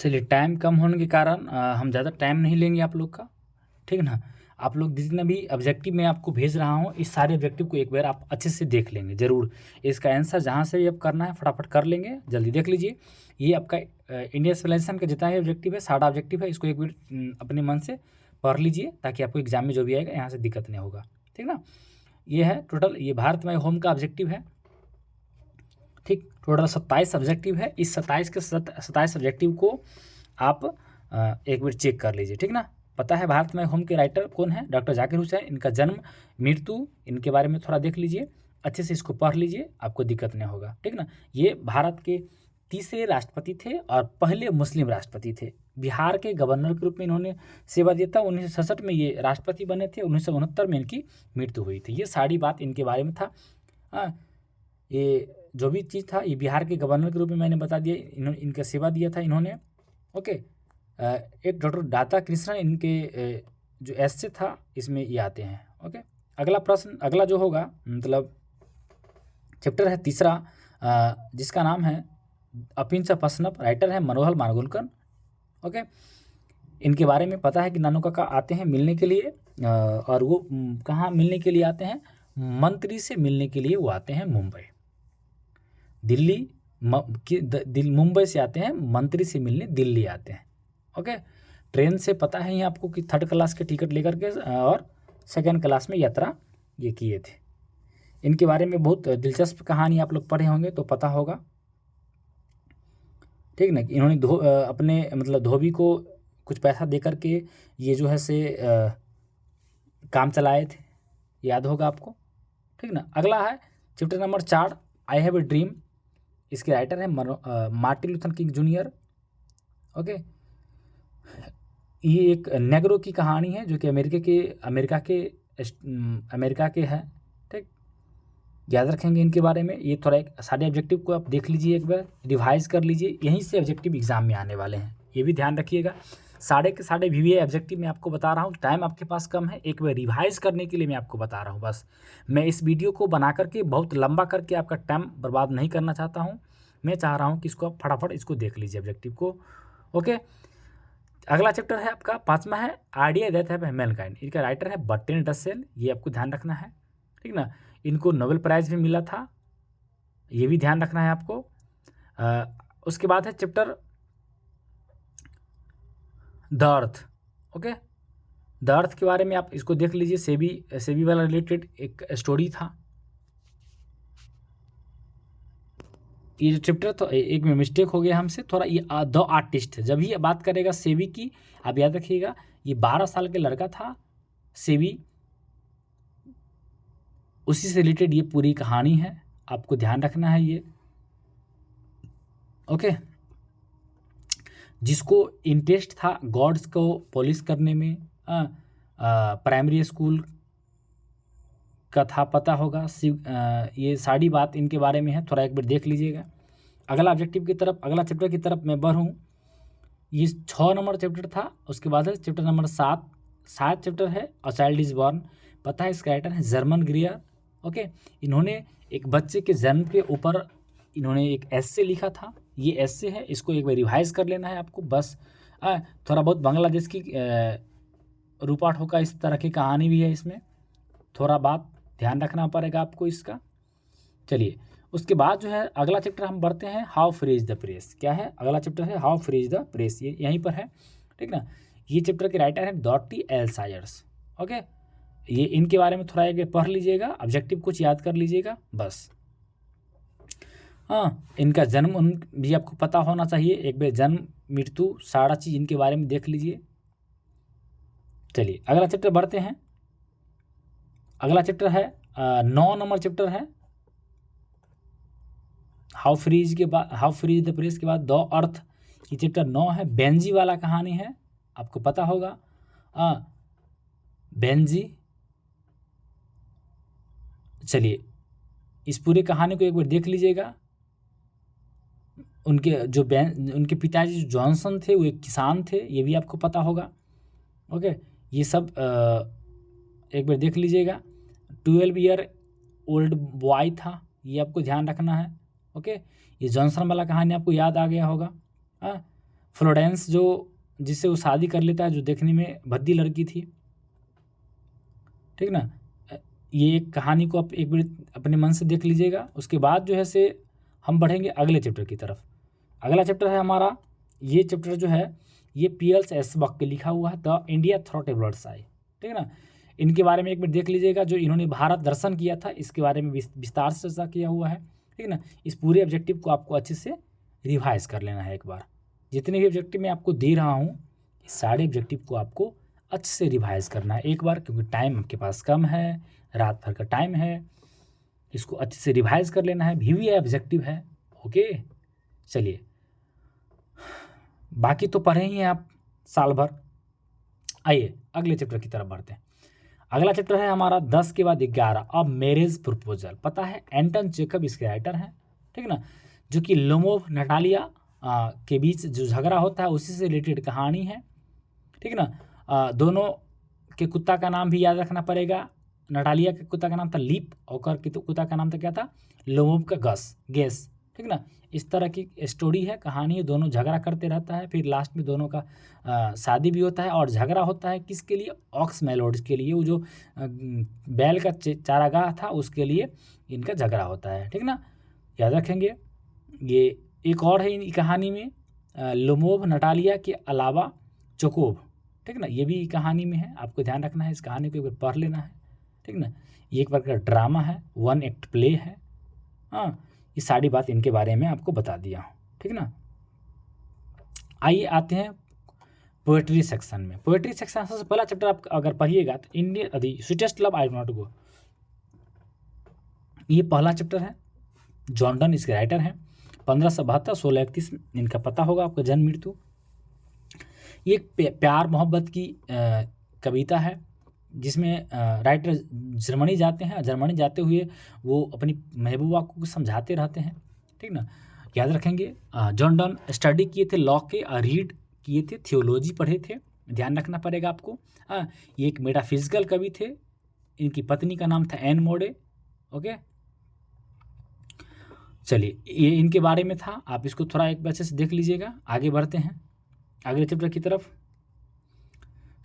चलिए, टाइम कम होने के कारण हम ज़्यादा टाइम नहीं लेंगे आप लोग का, ठीक ना। आप लोग जितना भी ऑब्जेक्टिव मैं आपको भेज रहा हूँ, इस सारे ऑब्जेक्टिव को एक बार आप अच्छे से देख लेंगे ज़रूर। इसका आंसर जहाँ से भी अब करना है फटाफट कर लेंगे, जल्दी देख लीजिए। ये आपका इंडिया सिविलाइजेशन का जितना भी ऑब्जेक्टिव है, 60 ऑब्जेक्टिव है, इसको एक बार अपने मन से पढ़ लीजिए, ताकि आपको एग्जाम में जो भी आएगा यहाँ से दिक्कत नहीं होगा, ठीक ना। ये है टोटल, ये भारत माई होम का ऑब्जेक्टिव है, ठीक। टोटल 27 ऑब्जेक्टिव है। इस 27 ऑब्जेक्टिव को आप एक बार चेक कर लीजिए, ठीक ना। पता है भारत में होम के राइटर कौन है? डॉक्टर जाकिर हुसैन। इनका जन्म, मृत्यु, इनके बारे में थोड़ा देख लीजिए, अच्छे से इसको पढ़ लीजिए, आपको दिक्कत नहीं होगा, ठीक ना। ये भारत के तीसरे राष्ट्रपति थे और पहले मुस्लिम राष्ट्रपति थे। बिहार के गवर्नर के रूप में इन्होंने सेवा दिया था। 1967 में ये राष्ट्रपति बने थे। 1969 में इनकी मृत्यु हुई थी। ये सारी बात इनके बारे में था। ये जो भी चीज़ था, ये बिहार के गवर्नर के रूप में मैंने बता दिया, इनका सेवा दिया था इन्होंने, ओके। एक डॉक्टर दाता कृष्णन, इनके जो एस्से था इसमें ये आते हैं, ओके। अगला प्रश्न, अगला जो होगा, मतलब चैप्टर है तीसरा, जिसका नाम है अपिंच पसनप। राइटर है मनोहर मालगुनकर, ओके। इनके बारे में पता है कि नानू काका आते हैं मिलने के लिए, और वो कहाँ मिलने के लिए आते हैं? मंत्री से मिलने के लिए वो आते हैं मुंबई। मुंबई से आते हैं, मंत्री से मिलने दिल्ली आते हैं, ओके। ट्रेन से पता है ही आपको कि 3rd क्लास के टिकट लेकर के, और 2nd क्लास में यात्रा ये किए थे। इनके बारे में बहुत दिलचस्प कहानी आप लोग पढ़े होंगे तो पता होगा, ठीक ना। इन्होंने अपने मतलब धोबी को कुछ पैसा दे करके ये जो है से काम चलाए थे, याद होगा आपको, ठीक ना। अगला है chapter number 4, I have a dream. इसके राइटर है Martin Luther king junior, okay. ये एक नेग्रो की कहानी है जो कि अमेरिका के है, ठीक। याद रखेंगे इनके बारे में। ये थोड़ा एक सारे ऑब्जेक्टिव को आप देख लीजिए, एक बार रिवाइज कर लीजिए, यहीं से ऑब्जेक्टिव एग्जाम में आने वाले हैं, ये भी ध्यान रखिएगा। सारे के सारे VVA ऑब्जेक्टिव मैं आपको बता रहा हूँ, टाइम आपके पास कम है, एक बार रिवाइज करने के लिए मैं आपको बता रहा हूँ बस। मैं इस वीडियो को बना करके बहुत लंबा करके आपका टाइम बर्बाद नहीं करना चाहता हूँ। मैं चाह रहा हूँ कि इसको आप फटाफट इसको देख लीजिए ऑब्जेक्टिव को, ओके। अगला चैप्टर है आपका 5वां है आइडिया दैट हैव मैनकाइंड। इनका राइटर है बर्ट्रैंड रसेल, ये आपको ध्यान रखना है, ठीक ना। इनको नोबेल प्राइज़ भी मिला था, ये भी ध्यान रखना है आपको। उसके बाद है chapter the earth, okay. The earth के बारे में आप इसको देख लीजिए, सेबी वाला रिलेटेड एक स्टोरी था। ये जो चैप्टर तो एक में मिस्टेक हो गया हमसे थोड़ा, ये द आर्टिस्ट जब ही बात करेगा सेबी की, आप याद रखिएगा, ये 12 साल के लड़का था सेबी, उसी से रिलेटेड ये पूरी कहानी है, आपको ध्यान रखना है ये, ओके। जिसको इंटरेस्ट था गॉड्स को पॉलिश करने में, प्राइमरी स्कूल का था, पता होगा। ये सारी बात इनके बारे में है, थोड़ा एक बार देख लीजिएगा। अगला ऑब्जेक्टिव की तरफ, अगला चैप्टर की तरफ मैं बढ़ूँ। ये 6 नंबर चैप्टर था। उसके बाद है चैप्टर नंबर 7 चैप्टर है अ चाइल्ड इज़ बॉर्न। पता है इसका राइटर है जर्मन ग्रियर, ओके। इन्होंने एक बच्चे के जन्म के ऊपर इन्होंने एक एस्से लिखा था, ये एस्से है, इसको एक बार रिवाइज कर लेना है आपको बस। थोड़ा बहुत बांग्लादेश की रूपाठ होगा, इस तरह की कहानी भी है इसमें, थोड़ा बात ध्यान रखना पड़ेगा आपको इसका। चलिए, उसके बाद जो है अगला चैप्टर हम बढ़ते हैं, how free is the press. क्या है अगला चैप्टर? है how free is the press, ये यहीं पर है, ठीक ना। ये चैप्टर के राइटर है डॉटी एल सायर्स, ओके। ये इनके बारे में थोड़ा एक पढ़ लीजिएगा, ऑब्जेक्टिव कुछ याद कर लीजिएगा बस। हाँ, इनका जन्म भी आपको पता होना चाहिए, एक बार जन्म मृत्यु सारा चीज़ इनके बारे में देख लीजिए। चलिए अगला चैप्टर बढ़ते हैं। अगला चैप्टर है 9 नंबर चैप्टर है how free is the press के बाद द अर्थ। ये चैप्टर 9 है, बेंजी वाला कहानी है, आपको पता होगा। बेंजी, चलिए इस पूरी कहानी को एक बार देख लीजिएगा। उनके पिताजी जो जॉनसन थे वो एक किसान थे, ये भी आपको पता होगा, ओके। ये सब एक बार देख लीजिएगा। 12 ईयर ओल्ड बॉय था, ये आपको ध्यान रखना है, ओके। ये जॉनसन वाला कहानी आपको याद आ गया होगा। फ्लोरेंस जो जिससे वो शादी कर लेता है, जो देखने में भद्दी लड़की थी, ठीक ना। ये एक कहानी को आप एक बार अपने मन से देख लीजिएगा। उसके बाद जो है से हम बढ़ेंगे अगले चैप्टर की तरफ। अगला चैप्टर है हमारा, ये चैप्टर जो है ये पीएल्स एसबक के लिखा हुआ है, the India throat A blood Sai, ठीक है ना। इनके बारे में एक बार देख लीजिएगा। जो इन्होंने भारत दर्शन किया था, इसके बारे में विस्तार से चर्चा किया हुआ है, ठीक है ना। इस पूरे ऑब्जेक्टिव को आपको अच्छे से रिवाइज कर लेना है एक बार। जितने भी ऑब्जेक्टिव मैं आपको दे रहा हूँ, इस सारे ऑब्जेक्टिव को आपको अच्छे से रिवाइज करना है एक बार, क्योंकि टाइम आपके पास कम है, रात भर का टाइम है, इसको अच्छे से रिवाइज कर लेना है। VVI ऑब्जेक्टिव है, ओके। चलिए, बाकी तो पढ़े ही हैं आप साल भर। आइए अगले चैप्टर की तरफ बढ़ते हैं। अगला चैप्टर है हमारा 10 के बाद 11, अब मैरिज प्रपोजल। पता है एंटन चेखव इसके राइटर हैं, ठीक ना। जो कि लोमोव नटालिया के बीच जो झगड़ा होता है उसी से रिलेटेड कहानी है, ठीक ना। दोनों के कुत्ता का नाम भी याद रखना पड़ेगा। नटालिया के कुत्ता का नाम था लीप, और के कुत्ता का नाम था क्या था, लोमोव का गैस, ठीक ना। इस तरह की स्टोरी है, कहानी है। दोनों झगड़ा करते रहता है, फिर लास्ट में दोनों का शादी भी होता है। और झगड़ा होता है किसके लिए, ऑक्स मेलोड्स के लिए, वो जो बैल का चारागाह था उसके लिए इनका झगड़ा होता है, ठीक ना, याद रखेंगे। ये एक और है इन कहानी में, लोमोव नटालिया के अलावा चोकोव, ठीक ना, ये भी कहानी में है, आपको ध्यान रखना है। इस कहानी को एक बार पढ़ लेना है, ठीक ना। ये एक प्रकार का ड्रामा है, 1 एक्ट प्ले है। हाँ, ये सारी बात इनके बारे में आपको बता दिया हूँ, ठीक ना। आइए आते हैं पोएट्री सेक्शन में। पोएट्री सेक्शन सबसे पहला चैप्टर आप अगर पढ़िएगा तो Indian the sweetest love I do not go, ये पहला चैप्टर है। जॉन डन इसके राइटर हैं। 1572 1631 इनका पता होगा आपका जन्म मृत्यु। ये एक प्यार मोहब्बत की कविता है, जिसमें राइटर जर्मनी जाते हैं। जर्मनी जाते हुए वो अपनी महबूबा को समझाते रहते हैं, ठीक ना, याद रखेंगे। जॉन डन स्टडी किए थे लॉ के, रीड किए थे, थियोलॉजी पढ़े थे, ध्यान रखना पड़ेगा आपको। ये एक मेटाफिजिकल कवि थे। इनकी पत्नी का नाम था एन मोडे, ओके। चलिए, ये इनके बारे में था, आप इसको थोड़ा एक अच्छे से देख लीजिएगा। आगे बढ़ते हैं अगले चैप्टर की तरफ।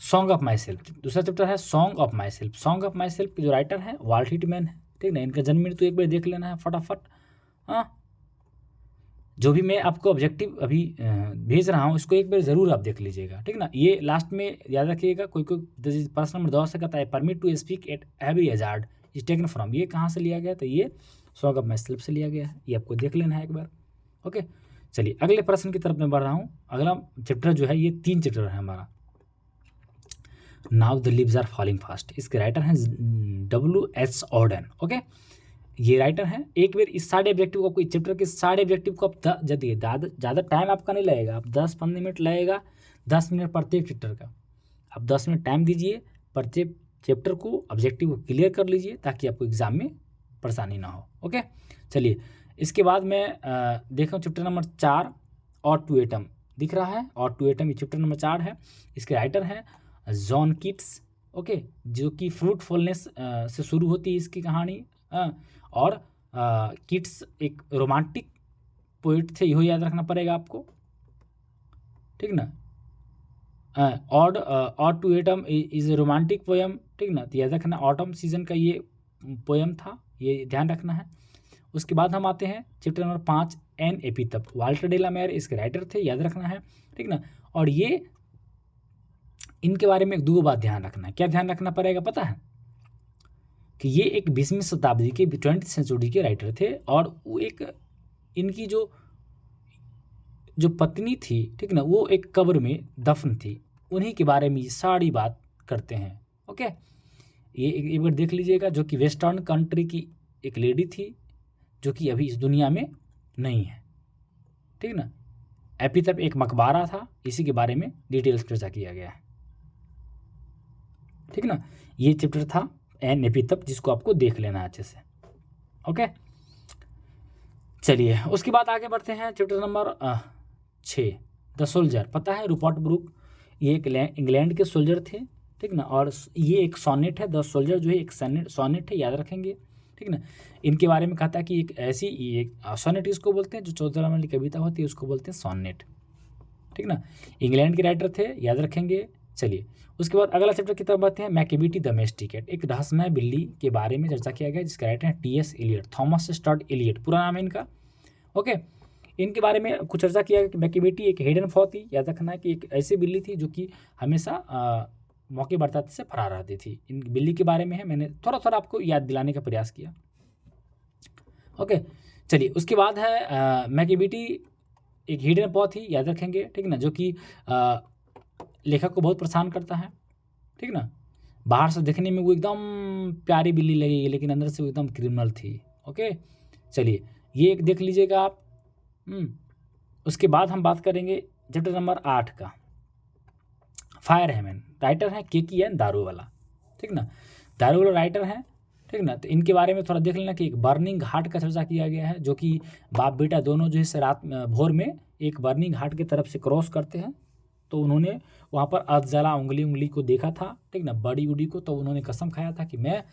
सॉन्ग ऑफ माई सेल्फ, दूसरा चैप्टर है song of my self. Song of my self के जो राइटर हैं वाल्ट हिटमैन है, ठीक ना। इनका जन्म मृत्यु एक बार देख लेना है फटाफट। हाँ, जो भी मैं आपको ऑब्जेक्टिव अभी भेज रहा हूँ इसको एक बार ज़रूर आप देख लीजिएगा, ठीक ना। ये लास्ट में याद रखिएगा, कोई प्रश्न नंबर 2 से कहता है permit to speak at heavy hazard is taken from, ये कहाँ से लिया गया, तो ये सॉन्ग ऑफ माई सेल्फ से लिया गया है। ये आपको देख लेना है एक बार, ओके। चलिए अगले प्रश्न की तरफ मैं बढ़ रहा हूँ। अगला चैप्टर जो है ये 3 चैप्टर है हमारा। Now the leaves are falling fast, इसके राइटर हैं W.H. Orton, okay. ये राइटर हैं। एक बार इस सारे ऑब्जेक्टिव को, कोई चैप्टर के सारे ऑब्जेक्टिव को आप ज़्यादा टाइम आपका नहीं लगेगा, आप 10-15 मिनट लगेगा, 10 मिनट प्रत्येक चैप्टर का। आप 10 मिनट टाइम दीजिए, प्रत्येक चैप्टर को ऑब्जेक्टिव को क्लियर कर लीजिए, ताकि आपको एग्जाम में परेशानी ना हो, ओके। चलिए, इसके बाद मैं देखा चैप्टर नंबर 4 और टू एटम दिख रहा है, और टू एटम ये चैप्टर नंबर 4 है। इसके राइटर हैं जॉन कीट्स, ओके, जो कि फ्रूटफुलनेस से शुरू होती है इसकी कहानी। और कीट्स एक रोमांटिक पोइट थे, यही याद रखना पड़ेगा आपको, ठीक ना। और to autumn is a romantic poem, ठीक ना, तो याद रखना ऑटम सीजन का ये पोएम था, ये ध्यान रखना है। उसके बाद हम आते हैं चैप्टर नंबर 5 एन एपितप, वाल्टर डेलामेयर इसके राइटर थे, याद रखना है, ठीक ना। और ये इनके बारे में 2 बात ध्यान रखना है। क्या ध्यान रखना पड़ेगा पता है, कि ये एक 20वीं शताब्दी के 20th सेंचुरी के राइटर थे, और वो एक इनकी जो पत्नी थी, ठीक ना, वो एक कब्र में दफन थी। उन्हीं के बारे में ये सारी बात करते हैं, ओके। ये एक बार देख लीजिएगा, जो कि वेस्टर्न कंट्री की एक लेडी थी, जो कि अभी इस दुनिया में नहीं है, ठीक ना। एपितप एक मकबरा था, इसी के बारे में डिटेल्स चर्चा किया गया है, ठीक ना। ये चैप्टर था एन एपितप, जिसको आपको देख लेना है अच्छे से, ओके। चलिए, उसके बाद आगे बढ़ते हैं चैप्टर नंबर 6 द सोल्जर। पता है रूपर्ट ब्रूक, ये एक इंग्लैंड के सोल्जर थे, ठीक ना। और ये एक सोनेट है, द सोल्जर जो है एक सोनेट है, याद रखेंगे, ठीक ना। इनके बारे में कहता है कि एक ऐसी एक सोनेट इसको बोलते हैं, जो 14 वाली कविता होती है उसको बोलते हैं सोनेट, ठीक ना। इंग्लैंड के राइटर थे, याद रखेंगे। चलिए उसके बाद अगला चैप्टर की तरफ बढ़ते हैं। मैकेबिटी डोमेस्टिकेट, एक रहस्यमय बिल्ली के बारे में चर्चा किया गया जिसका राइटर है टी.एस. एलियट, थॉमस स्टड एलियट पूरा नाम है इनका। ओके, इनके बारे में कुछ चर्चा किया गया कि मैकेबिटी एक हिडन फॉ थी। याद रखना है कि एक ऐसी बिल्ली थी जो कि हमेशा मौके बरसात से फरार रहती थी। इन बिल्ली के बारे में है, मैंने थोड़ा थोड़ा आपको याद दिलाने का प्रयास किया। ओके, चलिए उसके बाद है मैकेबिटी एक हिडन पॉ थी, याद रखेंगे, ठीक ना, जो कि लेखक को बहुत परेशान करता है, ठीक ना। बाहर से देखने में वो एकदम प्यारी बिल्ली लगेगी लेकिन अंदर से वो एकदम क्रिमिनल थी। ओके, चलिए ये एक देख लीजिएगा आप। उसके बाद हम बात करेंगे चैप्टर नंबर 8 का, फायर हेमन, राइटर हैं के.की.एन. दारूवाला, ठीक ना, दारूवाला राइटर हैं, ठीक ना। तो इनके बारे में थोड़ा देख लेना कि एक बर्निंग घाट का चर्चा किया गया है, जो कि बाप बेटा दोनों जो है रात भोर में एक बर्निंग घाट की तरफ से क्रॉस करते हैं। तो उन्होंने वहाँ पर अधजला उंगली को देखा था, ठीक ना, बड़ी उड़ी को। तो उन्होंने कसम खाया था कि मैं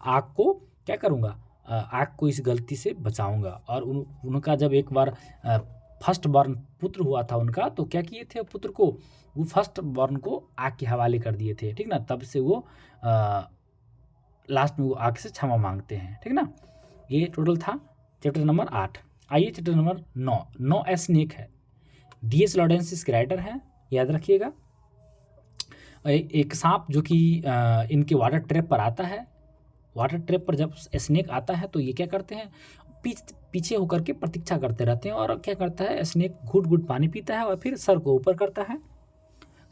आग को क्या करूँगा, आग को इस गलती से बचाऊँगा। और उनका जब एक बार फर्स्ट बॉर्न पुत्र हुआ था उनका, तो क्या किए थे पुत्र को, वो फर्स्ट बॉर्न को आग के हवाले कर दिए थे, ठीक ना। तब से वो लास्ट में वो आग से क्षमा मांगते हैं, ठीक ना। ये टोटल था चैप्टर नंबर 8। आइए चैप्टर नंबर 9 ए स्नेक है। डी.एस. लॉरेंस इसके राइटर हैं, याद रखिएगा। एक सांप जो कि इनके वाटर ट्रैप पर आता है। वाटर ट्रैप पर जब स्नेक आता है तो ये क्या करते हैं, पीछे होकर के प्रतीक्षा करते रहते हैं। और क्या करता है, स्नेक घुट घुट पानी पीता है और फिर सर को ऊपर करता है।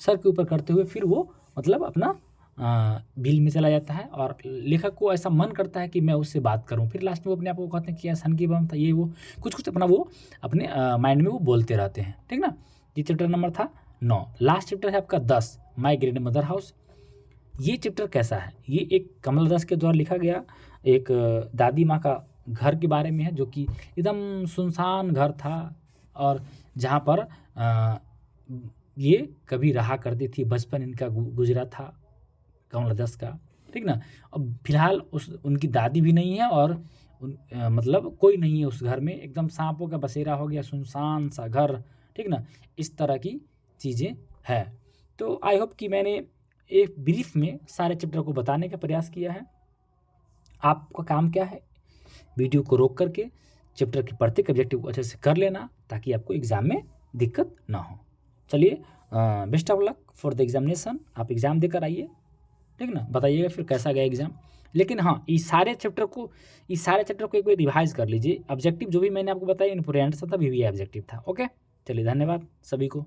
सर के ऊपर करते हुए फिर वो मतलब अपना बिल में चला जाता है। और लेखक को ऐसा मन करता है कि मैं उससे बात करूं। फिर लास्ट में वो अपने आप को कहते हैं कि यार सन की बम था, ये वो कुछ अपना वो अपने माइंड में वो बोलते रहते हैं, ठीक ना। ये चैप्टर नंबर था 9। लास्ट चैप्टर है आपका 10, माई ग्रैंड मदर हाउस। ये चैप्टर कैसा है, ये एक कमल दास के द्वारा लिखा गया एक दादी माँ का घर के बारे में है, जो कि एकदम सुनसान घर था और जहाँ पर ये कभी रहा करती थी। बचपन इनका गुजरा था कमल दास का, ठीक ना। अब फिलहाल उनकी दादी भी नहीं है और मतलब कोई नहीं है उस घर में, एकदम सांपों का बसेरा हो गया, सुनसान सा घर, ठीक ना। इस तरह की चीज़ें है। तो आई होप कि मैंने एक ब्रीफ में सारे चैप्टर को बताने का प्रयास किया है। आपका काम क्या है, वीडियो को रोक करके चैप्टर के प्रत्येक ऑब्जेक्टिव को अच्छे से कर लेना ताकि आपको एग्ज़ाम में दिक्कत ना हो। चलिए, best of luck for the examination. आप एग्ज़ाम देकर आइए, ठीक ना, बताइएगा फिर कैसा गया एग्ज़ाम। लेकिन हाँ, इस सारे चैप्टर को एक बार रिवाइज़ कर लीजिए। ऑब्जेक्टिव जो भी मैंने आपको बताया इंपोर्टेंट था, तभी भी ऑब्जेक्टिव था। ओके, चलिए धन्यवाद सभी को।